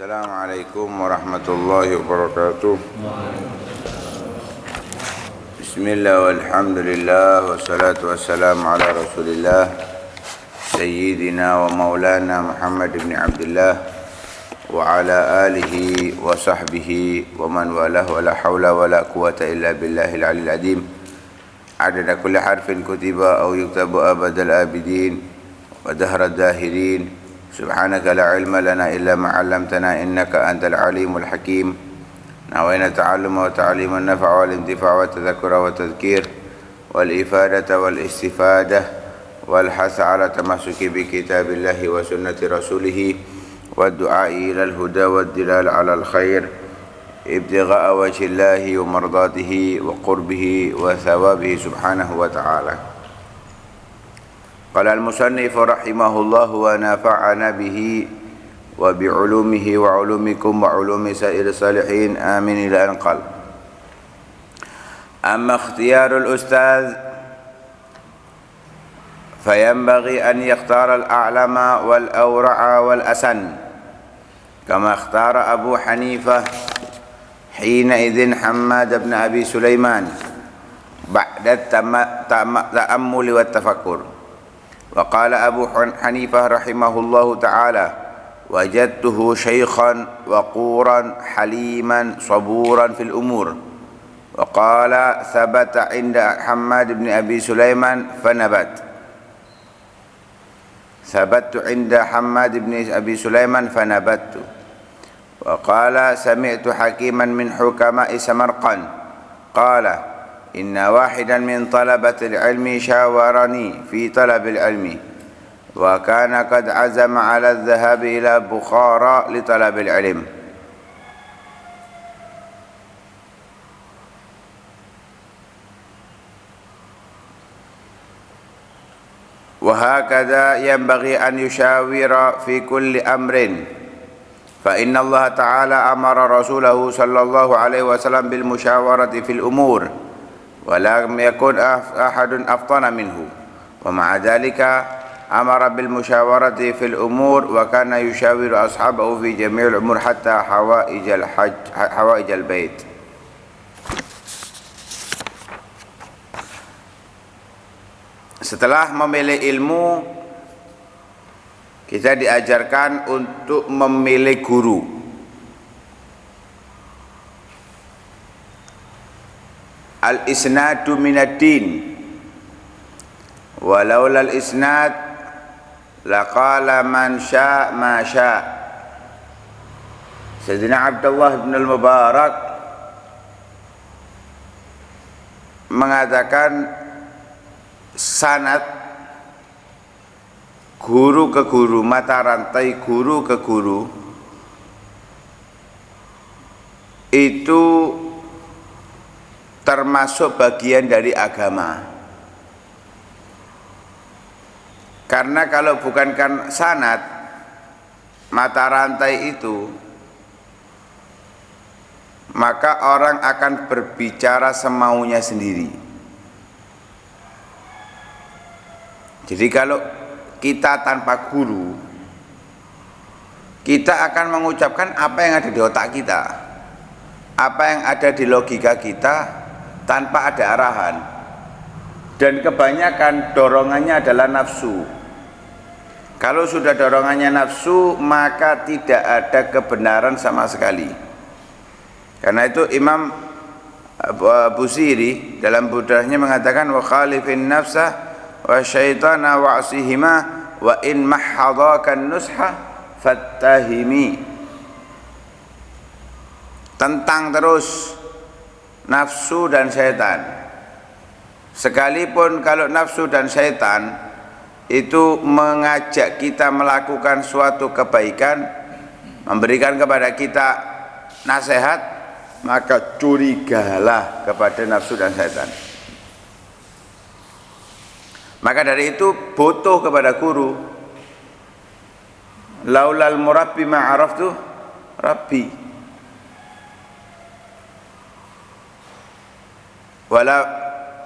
Assalamualaikum warahmatullahi wabarakatuh. Bismillah walhamdulillah wassalatu wassalamu ala rasulillah Sayyidina wa maulana Muhammad ibn Abdullah wa ala alihi wa sahbihi wa man walah wa la hawla wa la quwata illa billahil alil adim adada kulli harfin kutiba aw yuktabu abadal abidin wa dahra dahirin. Subhanaka la ilma lana illa ma 'allamtana innaka antal alimul hakim. Nawayna ta'alluma wa ta'lima an-naf'a wal intifa'a wa tadhakkura wa tadhkir wal ifadata wal istifadah wal hasa 'ala tamassuki bi kitabillahi wa sunnati rasulih wa du'a'i ila al-huda wad dilal 'ala al-khair ibtigha'a wajhillahi wa mardatihi wa qurbihi wa thawabihi subhanahu wa ta'ala. Qala al-musannif rahimahullahu wa nafa'ana bihi wa bi'ulumihi wa ulumikum wa ulumi sa'ir salihin amin ila an qal. Amma ikhtiyarul ustaz fayanbaghi an yakhtara al-a'lama wal awra'a wal asan kama ikhtara Abu Hanifah hina idhin Hammad ibn Abi Sulaiman ba'da ta'ammuli wa tafakkur. Wa qala Abu Hanifah rahimahullahu ta'ala wajadtuhu shaykhan waquran haliman saburan fil umur. Wa qala thabata inda Hammad ibn Abi Sulaiman fanabat. Thabattu inda Hammad ibn Abi Sulaiman fanabattu. Wa qala sami'tu hakiman min hukama'i Samarqand qala inna wahidan min talabatil ilmi syawarani fi talabil ilmi wa kana qad azama ala adh-dhahabi ila Bukhara li talabil ilm. Wa hakadha yanbaghi an yushawira fi kulli amrin fa inna Allah ta'ala amara rasulahu sallallahu alaihi wasallam bil musyawarati fil umur ولم يكن أحد أفطن منه ومع ذلك أمر بالمشاورة في الأمور وكان يشاور أصحابه في جميع الأمور حتى حوائج البيت. Setelah memilih ilmu, kita diajarkan untuk memilih guru. Al-isnadu minad-din walaula al-isnad laqala man sya' ma sya'. Sayyidina Abdullah bin al-Mubarak mengatakan sanad guru ke guru, mata rantai guru ke guru itu termasuk bagian dari agama. Karena kalau bukan sanad, mata rantai itu, maka orang akan berbicara semaunya sendiri. Jadi kalau kita tanpa guru, kita akan mengucapkan apa yang ada di otak kita, apa yang ada di logika kita, tanpa ada arahan, dan kebanyakan dorongannya adalah nafsu. Kalau sudah dorongannya nafsu, maka tidak ada kebenaran sama sekali. Karena itu Imam Busiri dalam budahnya mengatakan wa khalifin nafsa wa syaitana wa asihima wa in mahhadakan nusha fattahimi. Tentang terus nafsu dan syaitan. Sekalipun kalau nafsu dan syaitan itu mengajak kita melakukan suatu kebaikan, memberikan kepada kita nasihat, maka curigalah kepada nafsu dan syaitan. Maka dari itu butuh kepada guru. Laulal murabbi ma'araftu rabbi. Wala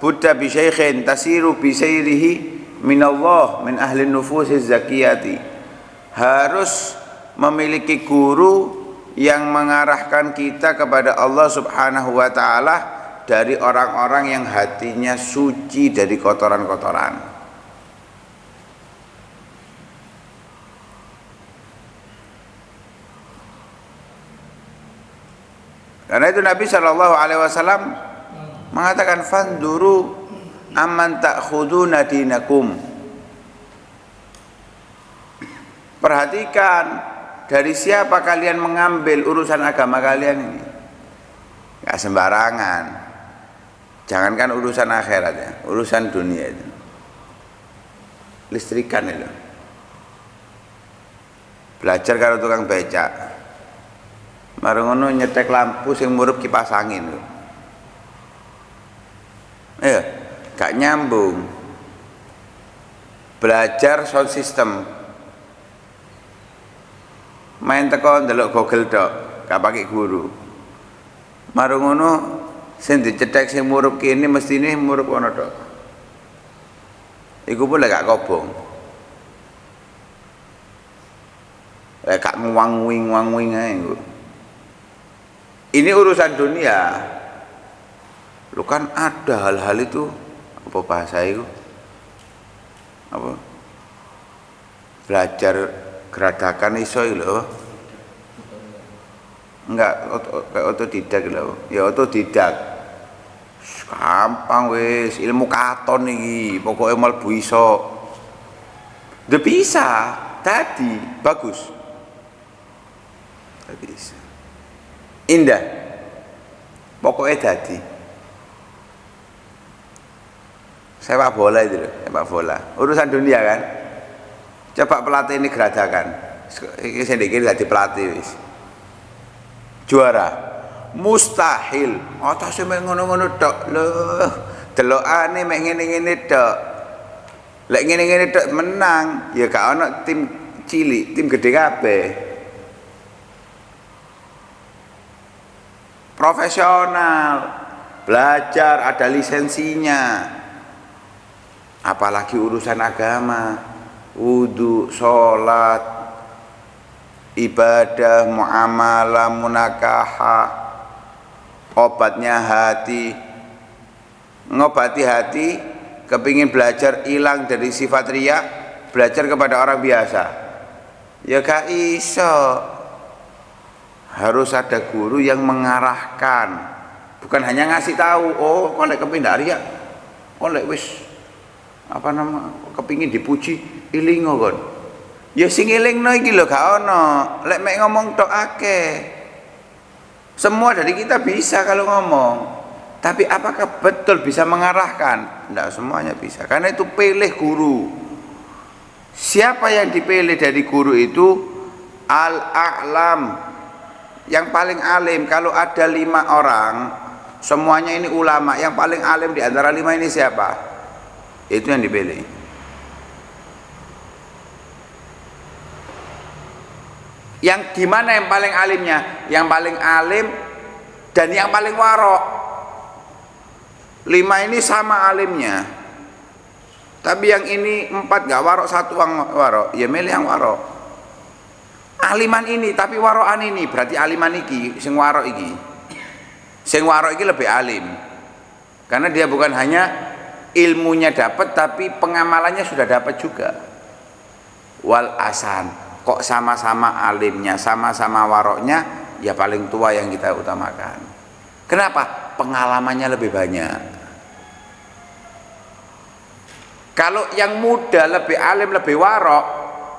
budda bi syaikhin tasiru bi sayrihi min Allah min ahli nufusiz zakiyati. Harus memiliki guru yang mengarahkan kita kepada Allah Subhanahu wa taala dari orang-orang yang hatinya suci dari kotoran-kotoran. Karena itu Nabi Shallallahu Alaihi Wasallam mengatakan fanduru amman ta'khuduna dinakum. Perhatikan dari siapa kalian mengambil urusan agama kalian ini. Gak sembarangan. Jangankan urusan akhirat ya, urusan dunia itu. Listrikan itu. Belajar karo tukang becak. Marang ngono nyetek lampu sing murup kipas angin. Gak nyambung. Belajar sound system. Main teko ndelok Google tok, gak pakai guru. Marang ngono sing dicetek sing murup kene mestine murup ana tok. Iku pun gak kobong. Gak ngwang-wing ae iku. Ini urusan dunia. Lu kan ada hal-hal itu apa bahasa itu? Apa? Belajar geradakan iso lho. Enggak otodidak lho. Ya otodidak. Gampang wis, ilmu katon iki, pokoke mlebu iso. Udah bisa, tadi bagus. Udah bisa. Indah. Pokoknya tadi. Sepak bola itu loh, sepak bola. Urusan dunia kan. Coba pelatih ini geradakan. Ini sedikit jadi pelatih wis. Juara. Mustahil. Atasnya mek ngono-ngono tok loh. Delokane mek ngene-ngene tok. Lek ngene-ngene tok menang, ya gak ono tim cilik, tim gede kabeh. Profesional, belajar, ada lisensinya. Apalagi urusan agama, wudu, sholat, ibadah, muamalah, munakahah, obatnya hati. Ngobati hati, kepingin belajar hilang dari sifat riya, belajar kepada orang biasa. Ya gak iso. Harus ada guru yang mengarahkan, bukan hanya ngasih tahu. Oh, kok lek kepindah riya, kok lek wis apa nama kepingin dipuji ilingo kon. Ya sing ilingno iki lho gak ono. Lek mek ngomong tok akeh. Semua dari kita bisa kalau ngomong. Tapi apakah betul bisa mengarahkan? Tidak semuanya bisa. Karena itu pilih guru. Siapa yang dipilih dari guru itu? Al-a'lam, yang paling alim. Kalau ada 5 orang, semuanya ini ulama, yang paling alim di antara 5 ini siapa? Itu yang dipilih. Yang gimana yang paling alimnya? Yang paling alim dan yang paling warok. 5 ini sama alimnya, tapi yang ini 4 gak warok, 1 warok, ya milih yang warok. Aliman ini tapi warokan ini, berarti aliman iki sing warok iki. Sing warok iki lebih alim. Karena dia bukan hanya ilmunya dapat tapi pengamalannya sudah dapat juga. Wal asan, kok sama-sama alimnya, sama-sama waroknya, ya paling tua yang kita utamakan. Kenapa? Pengalamannya lebih banyak. Kalau yang muda lebih alim, lebih warok,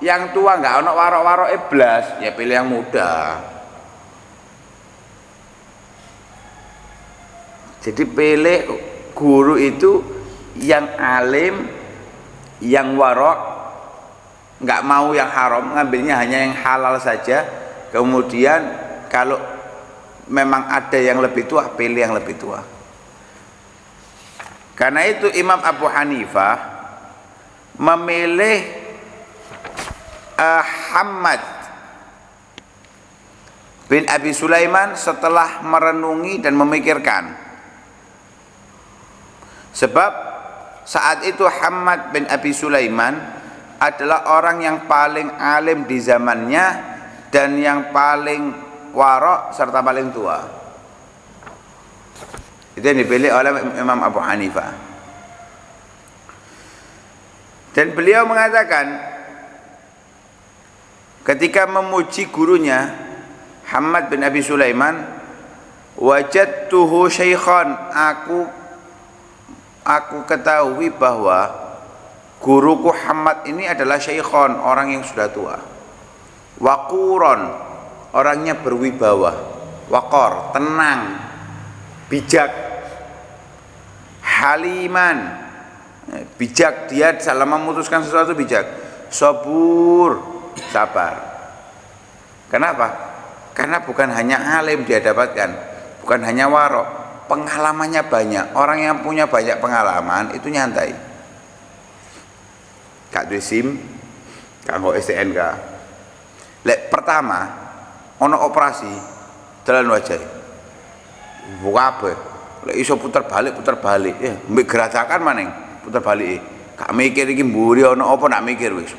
yang tua nggak ono warok-warok iblas, ya pilih yang muda. Jadi pilih guru itu yang alim, yang warok, nggak mau yang haram, ngambilnya hanya yang halal saja. Kemudian kalau memang ada yang lebih tua, pilih yang lebih tua. Karena itu Imam Abu Hanifah memilih Hammad bin Abi Sulaiman setelah merenungi dan memikirkan. Sebab saat itu Hammad bin Abi Sulaiman adalah orang yang paling alim di zamannya dan yang paling wara serta paling tua. Itu yang dipilih oleh Imam Abu Hanifah. Dan beliau mengatakan ketika memuji gurunya Hammad bin Abi Sulaiman, wajadtuhu syaikhan, aku ketahui bahwa guruku Hammad ini adalah syaikhan, orang yang sudah tua. Waquron, orangnya berwibawa. Waqor, tenang, bijak. Haliman, bijak, dia dalam memutuskan sesuatu bijak. Sabur, sabar. Kenapa? Karena bukan hanya alim dia dapatkan, bukan hanya warok, pengalamannya banyak. Orang yang punya banyak pengalaman itu nyantai. Kak duwe SIM, kanggo STNK. Lek pertama ono operasi dalan wajah. Buka apa? Lek iso putar balik ya, mbek gerakan maning putar balik. Gak mikir iki mburi ono apa, nak mikir wis.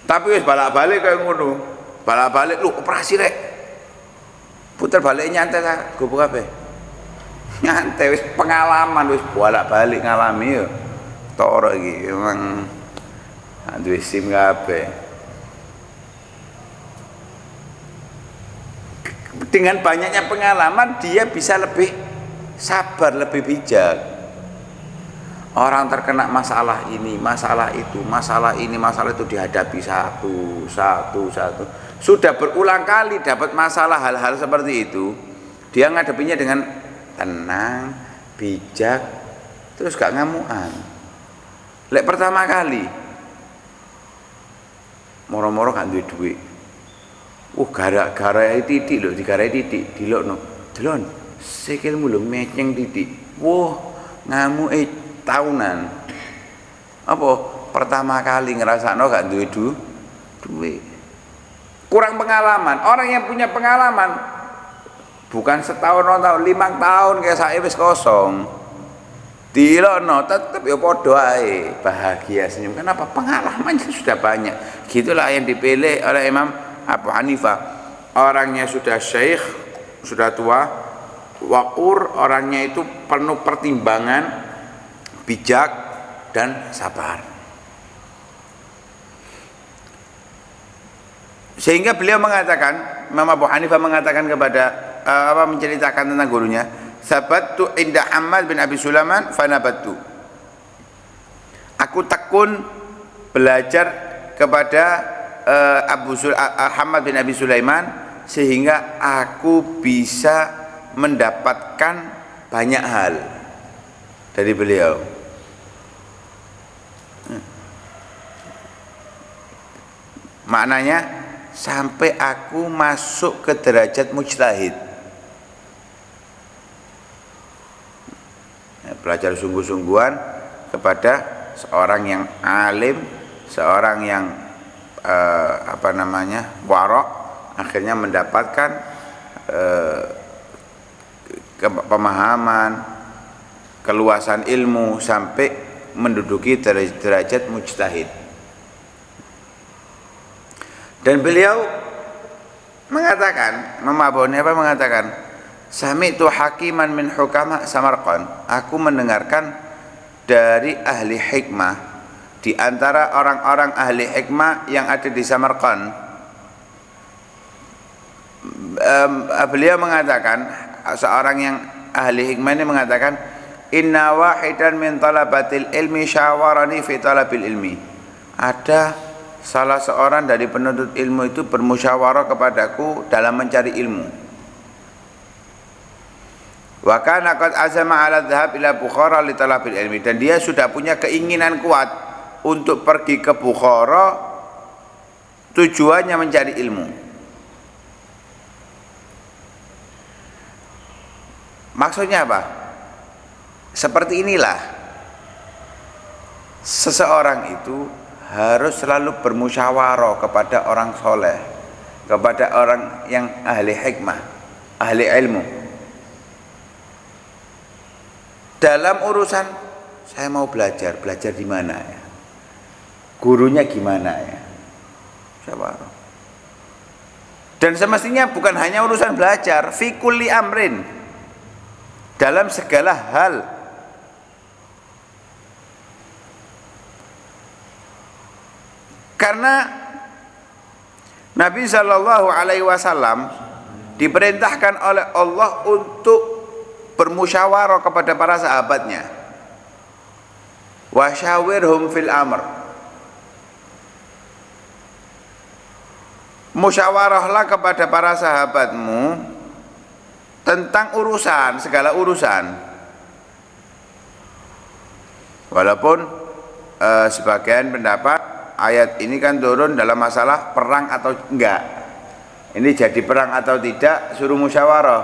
Tapi wis balak-balik kaya ngono. Balak-balik lu operasi rek. Putar balik nyantai ta, gopo kabeh. Nyantai wis pengalaman wis bolak-balik ngalami yo. Toro iki memang duwe SIM kabeh. Dengan banyaknya pengalaman dia bisa lebih sabar, lebih bijak. Orang terkena masalah ini, masalah itu, masalah ini, masalah itu dihadapi satu. Sudah berulang kali dapat masalah hal-hal seperti itu, dia ngadepinya dengan tenang, bijak, terus gak ngamuan. Lek pertama kali moro-moro gak duwe duit. Gara-gara titik lho, digarai titik, dilokno. Delon, sikilmu lho meceng titik. Ngamuke tahunan. Apa? Pertama kali ngrasakno gak duwe duit. Kurang pengalaman. Orang yang punya pengalaman bukan setahun, 2 tahun, 5 tahun kayak saya wis kosong. Dilokno tetep ya padha ae, bahagia senyum. Kenapa? Pengalamannya sudah banyak. Gitulah yang dipilih oleh Imam Abu Hanifah. Orangnya sudah syekh, sudah tua, waqur, orangnya itu penuh pertimbangan, bijak dan sabar. Sehingga beliau mengatakan, Imam Abu Hanifah mengatakan kepada menceritakan tentang gurunya, sabattu inda Hammad bin Abi Sulaiman fanabattu. Aku tekun belajar kepada Hammad bin Abi Sulaiman sehingga aku bisa mendapatkan banyak hal dari beliau. Maknanya sampai aku masuk ke derajat mujtahid. Belajar sungguh-sungguhan kepada seorang yang alim, seorang yang warok, akhirnya mendapatkan pemahaman, keluasan ilmu sampai menduduki derajat mujtahid. Dan beliau mengatakan, Imam Abu Hanifah mengatakan, sami'tu hakiman min hukama Samarqand. Aku mendengarkan dari ahli hikmah di antara orang-orang ahli hikmah yang ada di Samarqand. Beliau mengatakan, seorang yang ahli hikmah ini mengatakan, inna wahidan min talabatil ilmi syawarani fi talabil ilmi. Ada salah seorang dari penuntut ilmu itu bermusyawarah kepadaku dalam mencari ilmu. Wa kana qad azama ala dhahab ila Bukhara li talabil ilmi, dan dia sudah punya keinginan kuat untuk pergi ke Bukhara, tujuannya mencari ilmu. Maksudnya apa? Seperti inilah seseorang itu harus selalu bermusyawarah kepada orang soleh, kepada orang yang ahli hikmah, ahli ilmu. Dalam urusan saya mau belajar di mana ya? Gurunya gimana ya? Musyawarah. Dan semestinya bukan hanya urusan belajar, fi kulli amrin, dalam segala hal. Karena Nabi Shallallahu Alaihi Wasallam diperintahkan oleh Allah untuk bermusyawarah kepada para sahabatnya. Wasyawirhum fil amr. Musyawarahlah kepada para sahabatmu tentang urusan, segala urusan. Walaupun sebagian pendapat ayat ini kan turun dalam masalah perang atau enggak. Ini jadi perang atau tidak, suruh musyawarah.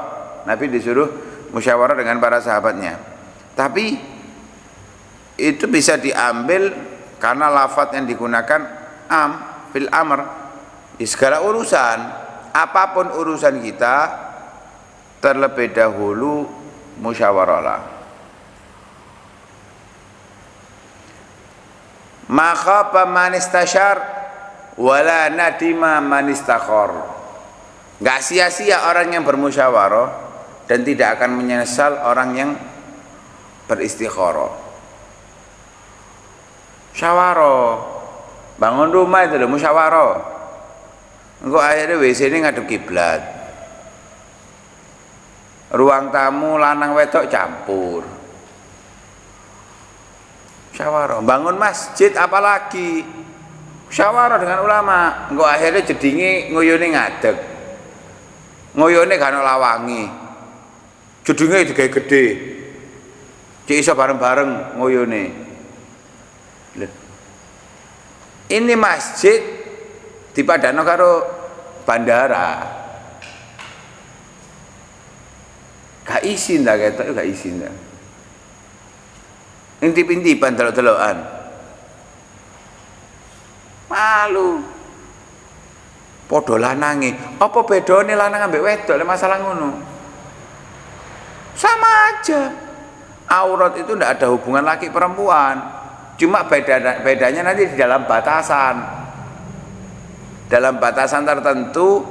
Nabi disuruh musyawarah dengan para sahabatnya. Tapi itu bisa diambil karena lafadz yang digunakan fil amr. Di segala urusan, apapun urusan kita, terlebih dahulu musyawarahlah. Ma khaba man istasyar wala nadima man istakhar. Enggak sia-sia orang yang bermusyawarah dan tidak akan menyesal orang yang beristikharah. Musyawarah, bangun rumah itu loh musyawarah. Engko akhirnya WC ini ngadep kiblat. Ruang tamu lanang wedok campur. Musyawarah, bangun masjid apalagi. Musyawarah dengan ulama. Engko akhirnya jedinge nguyune ngadeg. Nguyune gak ono lawangi. Jedinge digawe gedhe. Cek iso bareng-bareng nguyune. Ini masjid dipadano karo bandara. Gak izin dah ketok, gak izin dah. Intip-intipan delok-delokan. Malu. Padha lanange. Apa bedane lanang ambek wedok lek masalah ngono? Sama aja. Aurat itu tidak ada hubungan laki perempuan. Cuma bedanya nanti di dalam batasan. Dalam batasan tertentu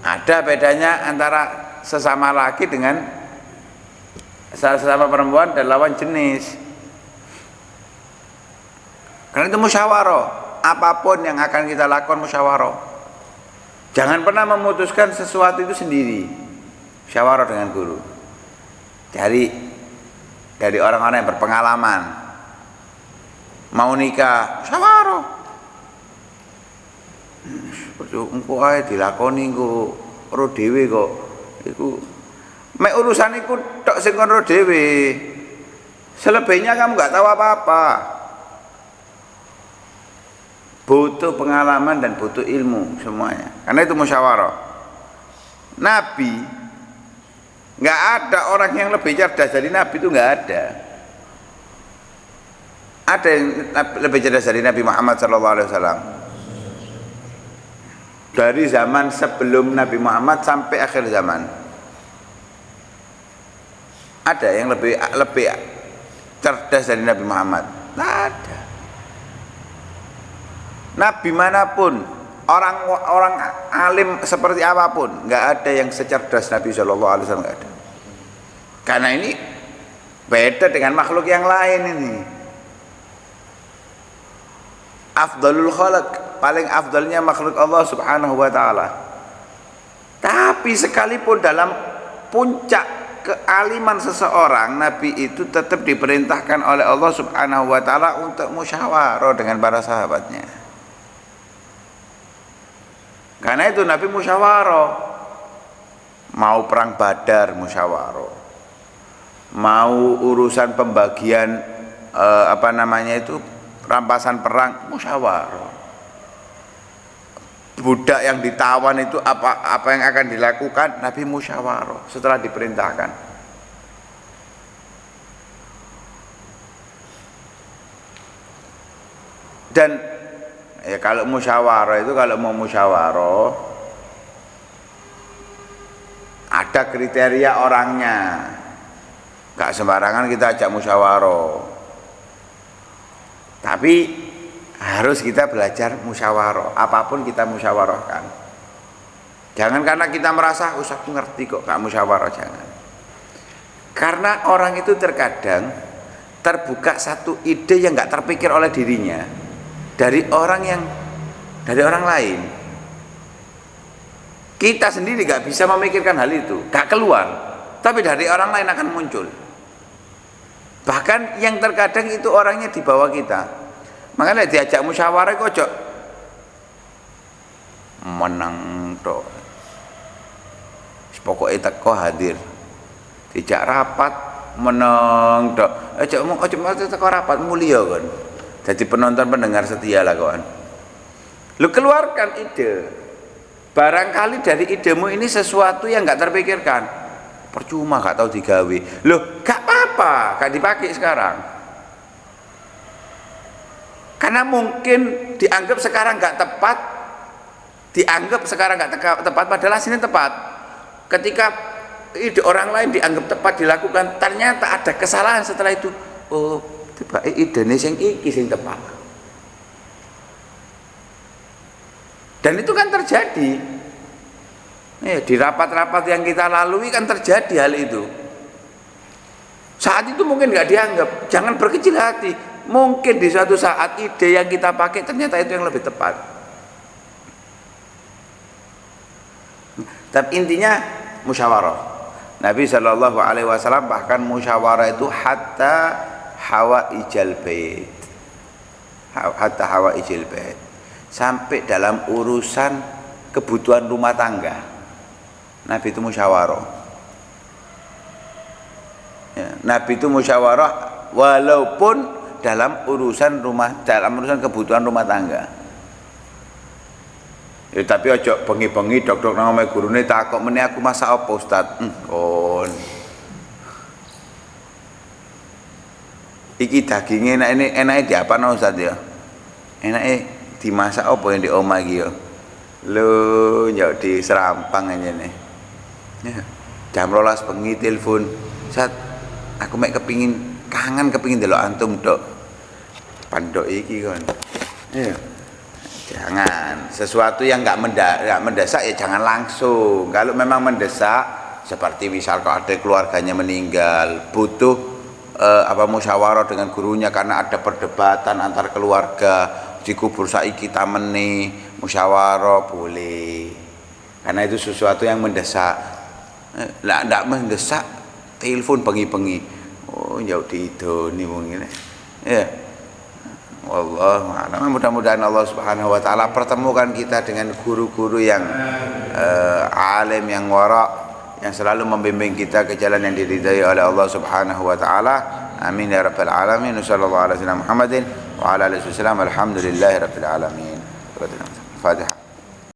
ada bedanya antara sesama laki dengan sesama perempuan dan lawan jenis. Karena itu musyawarah, apapun yang akan kita lakukan musyawarah. Jangan pernah memutuskan sesuatu itu sendiri. Musyawarah dengan guru. Dari orang-orang yang berpengalaman. Mau nikah, musyawarah. Engko ae dilakoni engko ro dhewe kok. Iku mek urusan iku tok sing kon ro dhewe. Selebihnya kamu enggak tahu apa-apa. Butuh pengalaman dan butuh ilmu semuanya. Karena itu musyawarah. Nabi enggak ada orang yang lebih cerdas dari Nabi, itu enggak ada. Ada yang lebih cerdas dari Nabi Muhammad SAW. Dari zaman sebelum Nabi Muhammad sampai akhir zaman. Ada yang lebih cerdas dari Nabi Muhammad? Tidak ada. Nabi manapun, orang alim seperti apapun, nggak ada yang secerdas Nabi Shallallahu Alaihi Wasallam, nggak ada. Karena ini beda dengan makhluk yang lain ini. Afdalul khalq, paling afdalnya makhluk Allah Subhanahu wa taala. Tapi sekalipun dalam puncak kealiman seseorang, Nabi itu tetap diperintahkan oleh Allah Subhanahu wa taala untuk musyawarah dengan para sahabatnya. Karena itu Nabi musyawarah. Mau perang Badar musyawarah. Mau urusan pembagian rampasan perang musyawarah. Budak yang ditawan itu apa yang akan dilakukan, Nabi musyawarah setelah diperintahkan. Dan ya kalau musyawarah itu, kalau mau musyawarah ada kriteria orangnya. Gak sembarangan kita ajak musyawarah. Tapi harus kita belajar musyawarah, apapun kita musyawarahkan. Jangan karena kita merasa aku ngerti kok, gak musyawarah, jangan. Karena orang itu terkadang terbuka satu ide yang gak terpikir oleh dirinya dari orang lain. Kita sendiri gak bisa memikirkan hal itu, gak keluar, tapi dari orang lain akan muncul. Bahkan yang terkadang itu orangnya di bawah kita. Makanya diajak musyawarah kok ojo menang tok. Pokoknya teko hadir. Dijak rapat menang tok. Ojo teko rapat mulia kan. Jadi penonton pendengar setia lah kawan. Lu keluarkan ide. Barangkali dari idemu ini sesuatu yang gak terpikirkan. Percuma gak tahu digawe. Loh, gak apa-apa, gak dipakai sekarang. Karena mungkin dianggap sekarang gak tepat, tepat, padahal hasilnya tepat. Ketika ide orang lain dianggap tepat dilakukan, ternyata ada kesalahan setelah itu. Oh, tiba idene sing iki sing tepat. Dan itu kan terjadi. Di rapat-rapat yang kita lalui kan terjadi hal itu. Saat itu mungkin nggak dianggap. Jangan berkecil hati. Mungkin di suatu saat ide yang kita pakai ternyata itu yang lebih tepat. Tapi intinya musyawarah. Nabi SAW bahkan musyawarah itu hatta hawaijal bait. Hatta hawaijal bait. Sampai dalam urusan kebutuhan rumah tangga Nabi itu musyawarah ya, Nabi itu musyawarah walaupun dalam urusan kebutuhan rumah tangga ya, tapi ojo bengi-bengi dok-dok nang omahe gurune takok meneh aku masak apa Ustaz kon iki dagingnya enake diapano Ustaz ya enake dimasak apa yang di omah iki ya lho njok di serampang aja nih ya, jam 12 bengi telepon Ustaz aku mek kangen kepingin delok antum dok pandok iki kon ya jangan sesuatu yang enggak mendesak ya jangan langsung. Kalau memang mendesak seperti misal kalau ada keluarganya meninggal butuh musyawarah dengan gurunya karena ada perdebatan antar keluarga dikubur saiki tamene musyawarah boleh karena itu sesuatu yang mendesak. Lah ndak mendesak telepon bengi-bengi oh jauh diidoni mungkin ya wallahu a'lam. Mudah-mudahan Allah Subhanahu wa taala pertemukan kita dengan guru-guru yang alim yang wara yang selalu membimbing kita ke jalan yang diridhai oleh Allah Subhanahu wa taala. Amin ya rabbal alamin. Sallallahu alaihi wasallam Muhammadin wa ala alihi wasallam. Alhamdulillahirabbil alamin. Fatihah.